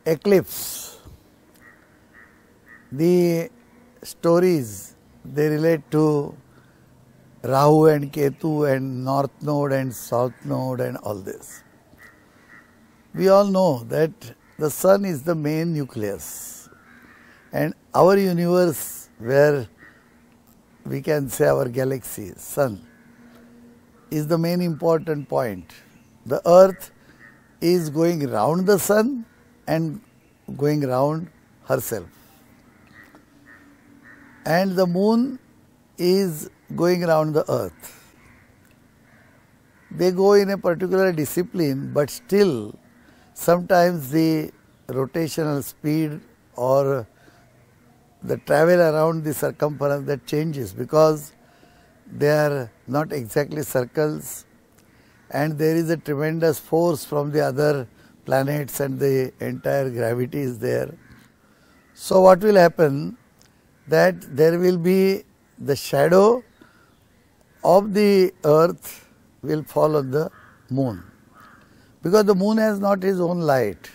Eclipse. The stories, they relate to Rahu and Ketu and North Node and South Node and all this. We all know that the Sun is the main nucleus, and our universe, where we can say our galaxy, Sun, is the main important point. The Earth is going round the Sun and going round herself, and the Moon is going around the Earth. They go in a particular discipline, but still sometimes the rotational speed or the travel around the circumference, that changes, because they are not exactly circles, and there is a tremendous force from the other planets and the entire gravity is there. So what will happen, that there will be the shadow of the Earth will fall on the Moon, because the Moon has not its own light.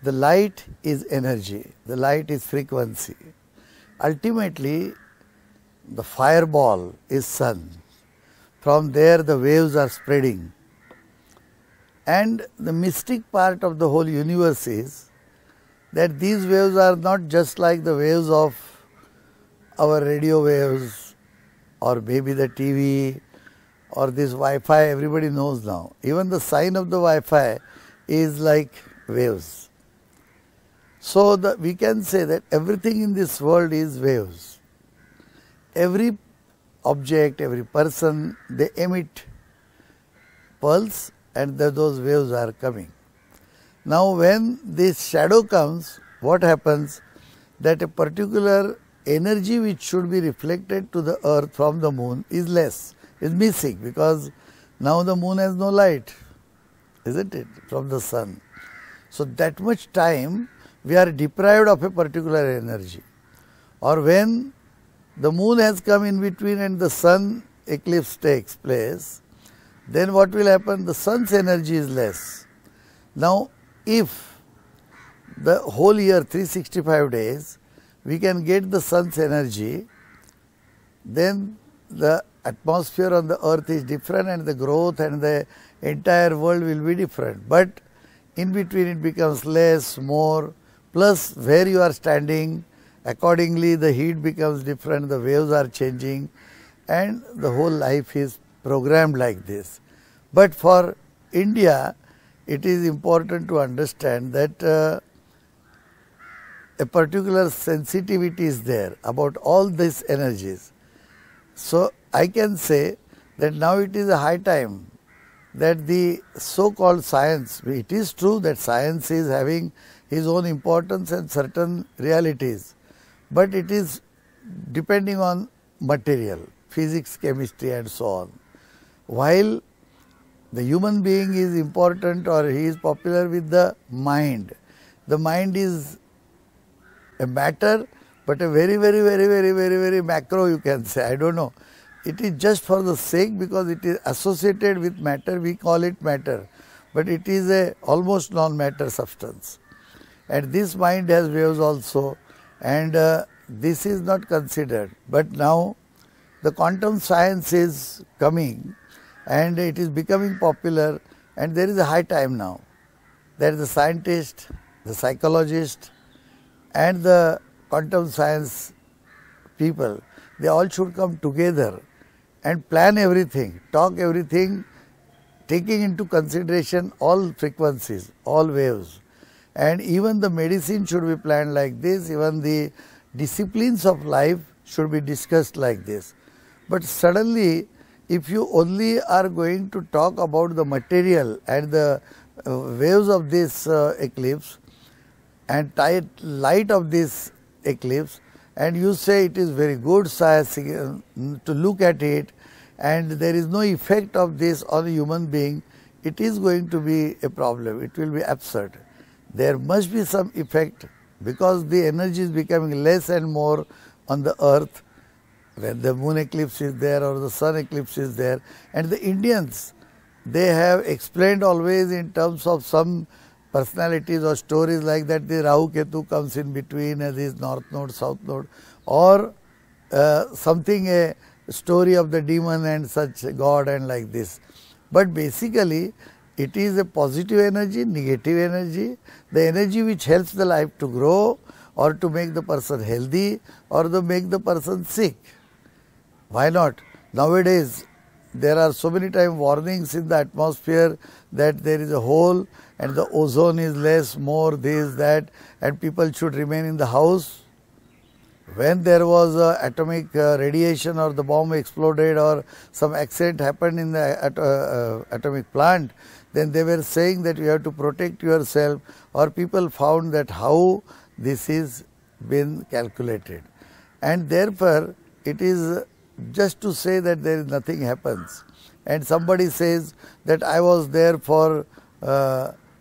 The light is energy, the light is frequency. Ultimately, the fireball is Sun. From there the waves are spreading. And the mystic part of the whole universe is that these waves are not just like the waves of our radio waves or maybe the TV or this Wi-Fi everybody knows now. Even the sign of the Wi-Fi is like waves. So we can say that everything in this world is waves. Every object, every person, they emit pulse, and those waves are coming. Now when this shadow comes, what happens, that a particular energy which should be reflected to the Earth from the Moon is less, is missing, because now the Moon has no light, isn't it, from the Sun. So that much time we are deprived of a particular energy. Or when the Moon has come in between and the Sun eclipse takes place, then what will happen? The Sun's energy is less. Now if the whole year, 365 days, we can get the Sun's energy, then the atmosphere on the Earth is different and the growth and the entire world will be different. But in between it becomes less, more, plus where you are standing, accordingly the heat becomes different, the waves are changing, and the whole life is programmed like this. But for India, it is important to understand that a particular sensitivity is there about all these energies. So I can say that now it is a high time that the so-called science, it is true that science is having its own importance and certain realities, but it is depending on material, physics, chemistry and so on. While the human being is important, or he is popular with the mind is a matter, but a very macro, you can say, I don't know. It is just for the sake, because it is associated with matter, we call it matter, but it is a almost non-matter substance. And this mind has waves also, and this is not considered. But now the quantum science is coming and it is becoming popular, and there is a high time now that the scientist, the psychologist and the quantum science people, they all should come together and plan everything, talk everything, taking into consideration all frequencies, all waves. And even the medicine should be planned like this, even the disciplines of life should be discussed like this. But suddenly, if you only are going to talk about the material and the waves of this eclipse and light of this eclipse, and you say it is very good science to look at it, and there is no effect of this on a human being, it is going to be a problem, it will be absurd. There must be some effect, because the energy is becoming less and more on the Earth when the moon eclipse is there or the sun eclipse is there. And the Indians, they have explained always in terms of some personalities or stories like that, the Rahu Ketu comes in between this north node, south node, or something, a story of the demon and such god and like this. But basically it is a positive energy, negative energy, the energy which helps the life to grow or to make the person healthy or to make the person sick. Why not? Nowadays there are so many times warnings in the atmosphere that there is a hole and the ozone is less, more, this, that, and people should remain in the house. When there was atomic radiation or the bomb exploded or some accident happened in the atomic plant, then they were saying that you have to protect yourself, or people found that how this is been calculated. And therefore, it is just to say that there is nothing happens. And somebody says that I was there for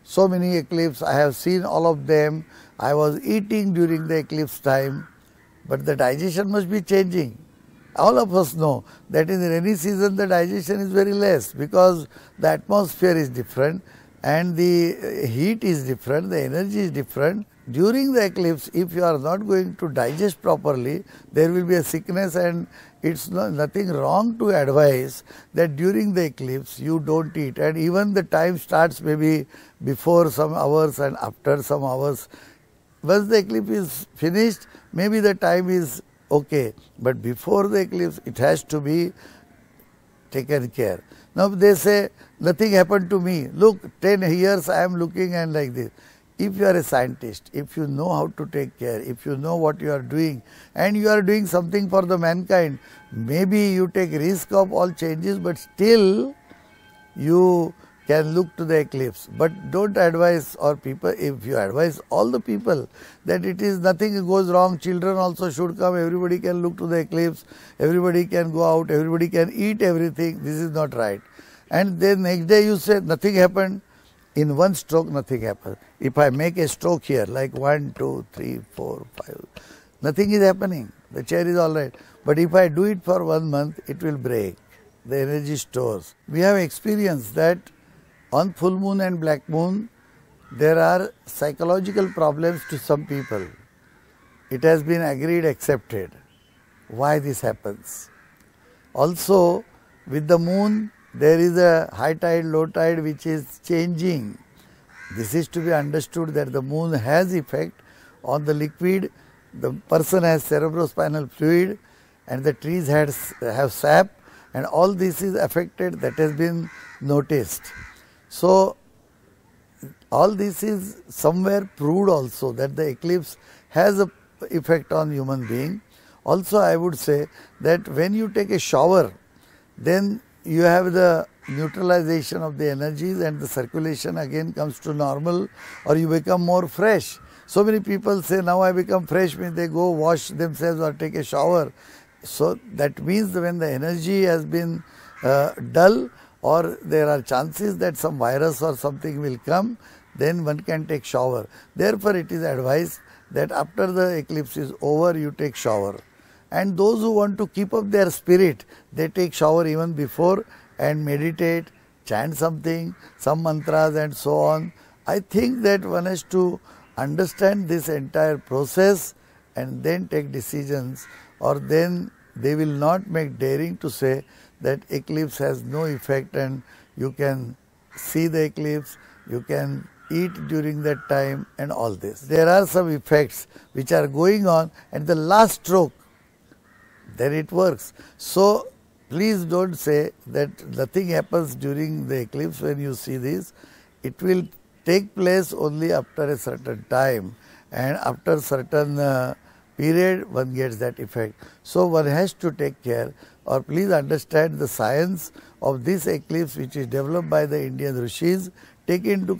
so many eclipses, I have seen all of them, I was eating during the eclipse time, but the digestion must be changing. All of us know that in the rainy season the digestion is very less because the atmosphere is different and the heat is different, the energy is different. During the eclipse, if you are not going to digest properly, there will be a sickness, and it's nothing wrong to advise that during the eclipse you don't eat, and even the time starts maybe before some hours and after some hours. Once the eclipse is finished, maybe the time is okay, but before the eclipse it has to be taken care. Now they say nothing happened to me, look 10 years I am looking and like this. If you are a scientist, if you know how to take care, if you know what you are doing and you are doing something for the mankind, maybe you take risk of all changes, but still you can look to the eclipse. But don't advise, or people, if you advise all the people that it is nothing goes wrong, children also should come, everybody can look to the eclipse, everybody can go out, everybody can eat everything, this is not right. And then next day you say nothing happened. In one stroke nothing happens. If I make a stroke here like 1, 2, 3, 4, 5, nothing is happening. The chair is all right. But if I do it for 1 month, it will break. The energy stores. We have experienced that on full moon and black moon, there are psychological problems to some people. It has been agreed, accepted. Why this happens? Also, with the moon, there is a high tide, low tide which is changing. This is to be understood that the moon has effect on the liquid. The person has cerebrospinal fluid and the trees have sap, and all this is affected, that has been noticed. So, all this is somewhere proved also that the eclipse has a effect on human being. Also, I would say that when you take a shower, then you have the neutralization of the energies and the circulation again comes to normal, or you become more fresh. So many people say now I become fresh, means they go wash themselves or take a shower. So that means that when the energy has been dull, or there are chances that some virus or something will come, then one can take shower. Therefore, it is advised that after the eclipse is over, you take shower. And those who want to keep up their spirit, they take shower even before and meditate, chant something, some mantras and so on. I think that one has to understand this entire process and then take decisions, or then they will not make daring to say that eclipse has no effect and you can see the eclipse, you can eat during that time and all this. There are some effects which are going on at the last stroke, then it works. So, please don't say that nothing happens during the eclipse when you see this. It will take place only after a certain time, and after certain period one gets that effect. So, one has to take care, or please understand the science of this eclipse which is developed by the Indian Rishis, taking into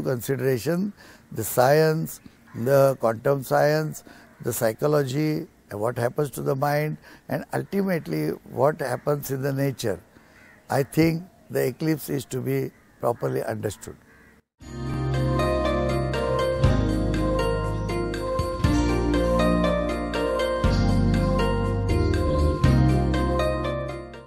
consideration the science, the quantum science, the psychology, what happens to the mind, and ultimately what happens in the nature. I think the eclipse is to be properly understood.